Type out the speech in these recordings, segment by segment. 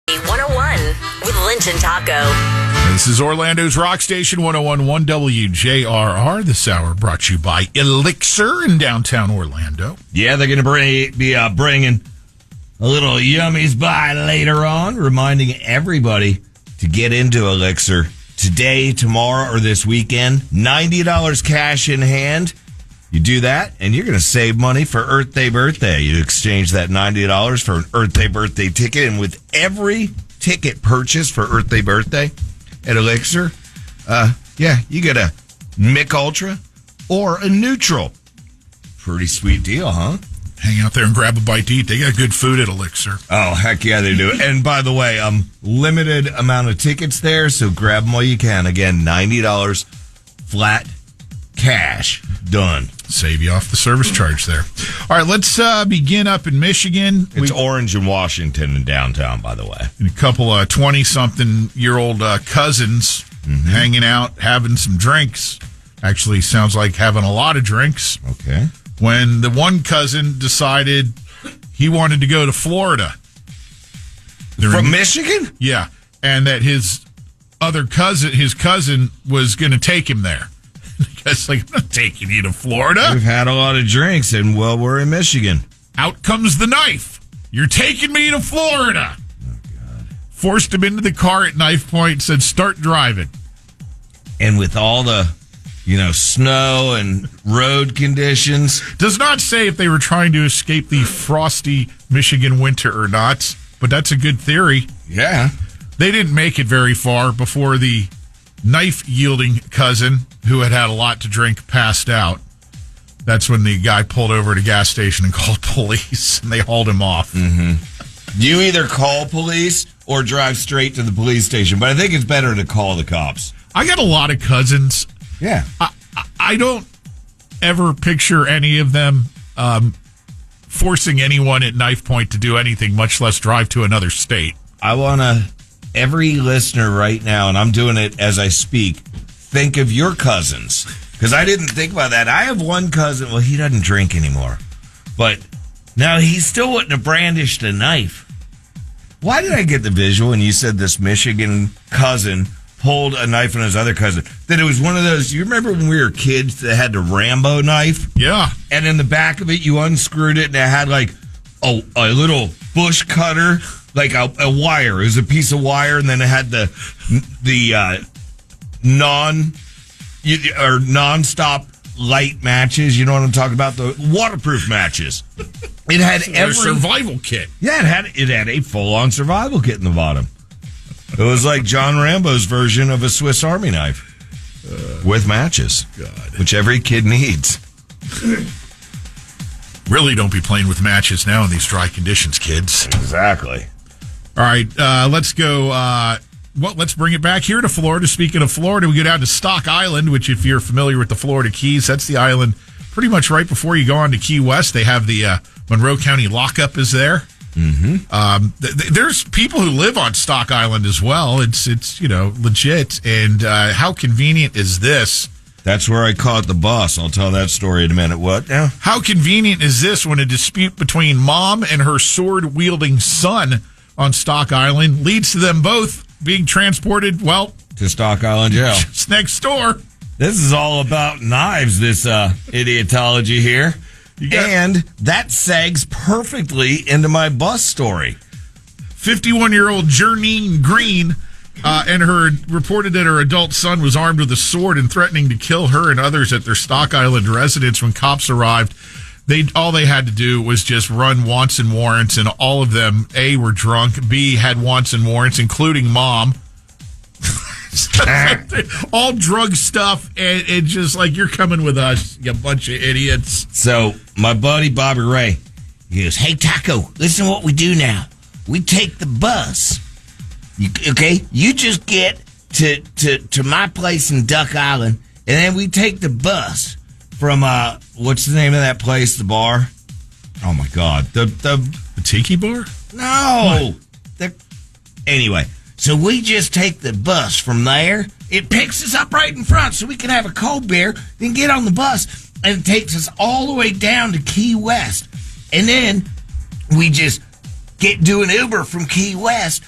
101 with Linton Taco. This is Orlando's Rock Station 101.1 WJRR. This hour brought to you by Elixir in downtown Orlando. Yeah, they're going to be bringing a little yummies by later on, reminding everybody to get into Elixir today, tomorrow, or this weekend. $90 cash in hand. You do that, and you're going to save money for Earth Day birthday. You exchange that $90 for an Earth Day birthday ticket, and with every ticket purchase for Earth Day birthday at Elixir, you get a Mick Ultra or a Neutral. Pretty sweet deal, huh? Hang out there and grab a bite to eat. They got good food at Elixir. Oh, heck yeah, they do. And by the way, limited amount of tickets there, so grab them while you can. Again, $90 flat cash. Done. Save you off the service charge there. All right, let's begin up in Michigan. It's Orange and Washington in downtown, by the way. And a couple of 20-something-year-old cousins hanging out, having some drinks. Actually, sounds like having a lot of drinks. Okay. When the one cousin decided he wanted to go to Florida. From Michigan? Yeah, and that his cousin was going to take him there. Because, like, I'm not taking you to Florida. We've had a lot of drinks, and, well, we're in Michigan. Out comes the knife. You're taking me to Florida. Oh, God. Forced him into the car at knife point, said, start driving. And with all the, snow and road conditions. Does not say if they were trying to escape the frosty Michigan winter or not, but that's a good theory. Yeah. They didn't make it very far before the knife-yielding cousin, who had a lot to drink, passed out. That's when the guy pulled over at a gas station and called police, and they hauled him off. Mm-hmm. You either call police or drive straight to the police station, but I think it's better to call the cops. I got a lot of cousins. Yeah. I don't ever picture any of them forcing anyone at knife point to do anything, much less drive to another state. I want every listener right now, and I'm doing it as I speak, think of your cousins. Because I didn't think about that. I have one cousin, well, he doesn't drink anymore. But now he still wouldn't have brandished a knife. Why did I get the visual when you said this Michigan cousin pulled a knife on his other cousin? That it was one of those, you remember when we were kids that had the Rambo knife? Yeah. And in the back of it, you unscrewed it, and it had like a little bush cutter. Like a wire. It was a piece of wire, and then it had the non-stop light matches. You know what I'm talking about? The waterproof matches. It had every survival kit. Yeah, it had a full-on survival kit in the bottom. It was like John Rambo's version of a Swiss Army knife with matches, which every kid needs. Really don't be playing with matches now in these dry conditions, kids. Exactly. All right, let's go. Let's bring it back here to Florida. Speaking of Florida, we go down to Stock Island, which, if you're familiar with the Florida Keys, that's the island pretty much right before you go on to Key West. They have the Monroe County lockup is there. Mm-hmm. There's people who live on Stock Island as well. It's legit. And how convenient is this? That's where I caught the bus. I'll tell that story in a minute. What now? How convenient is this when a dispute between mom and her sword-wielding son on Stock Island leads to them both being transported, to Stock Island Jail. Just next door. This is all about knives, this idiotology here. And that segs perfectly into my bus story. 51-year-old Jernine Green and her reported that her adult son was armed with a sword and threatening to kill her and others at their Stock Island residence. When cops arrived, all they had to do was just run wants and warrants, and all of them, A, were drunk, B, had wants and warrants, including mom. All drug stuff, and just like, you're coming with us, you bunch of idiots. So, my buddy Bobby Ray, he goes, hey, Taco, listen to what we do now. We take the bus. You just get to my place in Duck Island, and then we take the bus from what's the name of that place? The bar? Oh my God, the Tiki Bar? No. Anyway, so we just take the bus from there. It picks us up right in front, so we can have a cold beer, then get on the bus, and it takes us all the way down to Key West, and then we just do an Uber from Key West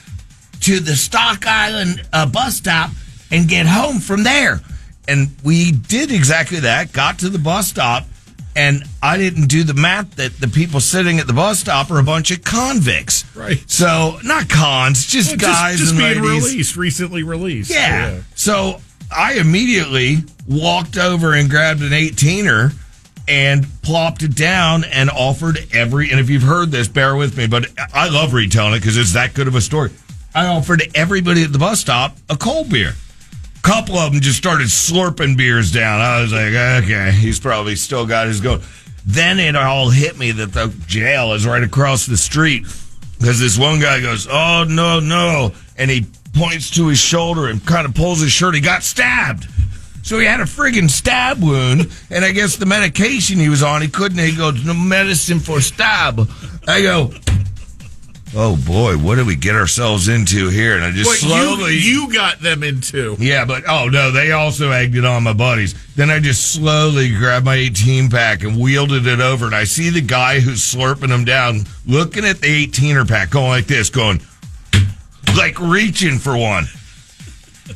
to the Stock Island bus stop and get home from there. And we did exactly that, got to the bus stop, and I didn't do the math that the people sitting at the bus stop are a bunch of convicts. Right. So, not cons, just guys just and being ladies. released, recently released. Yeah. So, I immediately walked over and grabbed an 18er and plopped it down and offered and if you've heard this, bear with me, but I love retelling it because it's that good of a story. I offered everybody at the bus stop a cold beer. Couple of them just started slurping beers down. I was like, okay, he's probably still got his going. Then it all hit me that the jail is right across the street because this one guy goes, oh, no. And he points to his shoulder and kind of pulls his shirt. He got stabbed. So he had a friggin' stab wound. And I guess the medication he was on, he goes, no medicine for stab. I go, oh boy, what did we get ourselves into here? And I just slowly... You got them into. Yeah, but, oh no, they also egged it on my buddies. Then I just slowly grabbed my 18-pack and wielded it over. And I see the guy who's slurping them down, looking at the 18er pack, going like this, going, like reaching for one.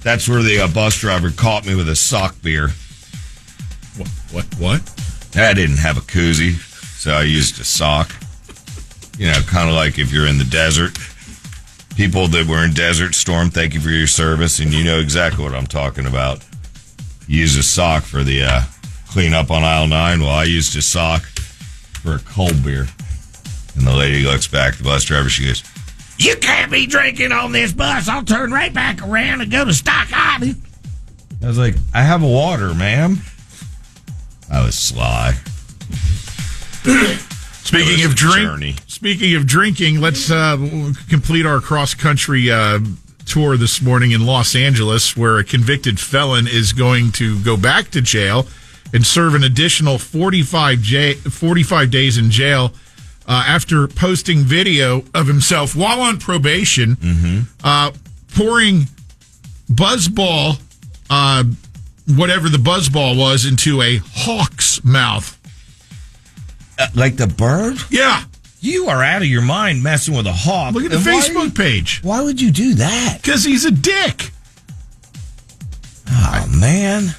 That's where the bus driver caught me with a sock beer. What? I didn't have a koozie, so I used a sock. You know, kind of like if you're in the desert. People that were in Desert Storm, thank you for your service, and you know exactly what I'm talking about. Use a sock for the cleanup on aisle 9. Well, I used a sock for a cold beer. And the lady looks back, the bus driver, she goes, you can't be drinking on this bus. I'll turn right back around and go to Stock Island. I was like, I have a water, ma'am. I was sly. Speaking of drinking, let's complete our cross-country tour this morning in Los Angeles, where a convicted felon is going to go back to jail and serve an additional 45 days in jail after posting video of himself while on probation, pouring buzzball, whatever the buzzball was, into a hawk's mouth. Like the bird? Yeah. You are out of your mind messing with a hawk. Look at the Facebook page. Why would you do that? Because he's a dick. Oh, man.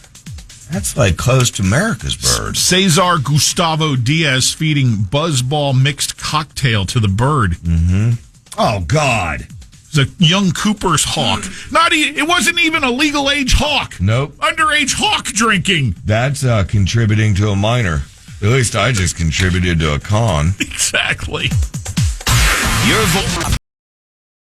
That's like close to America's bird. Cesar Gustavo Diaz feeding buzzball mixed cocktail to the bird. Mm-hmm. Oh, God. It's a young Cooper's hawk. It wasn't even a legal age hawk. Nope. Underage hawk drinking. That's contributing to a minor. At least I just contributed to a con. Exactly.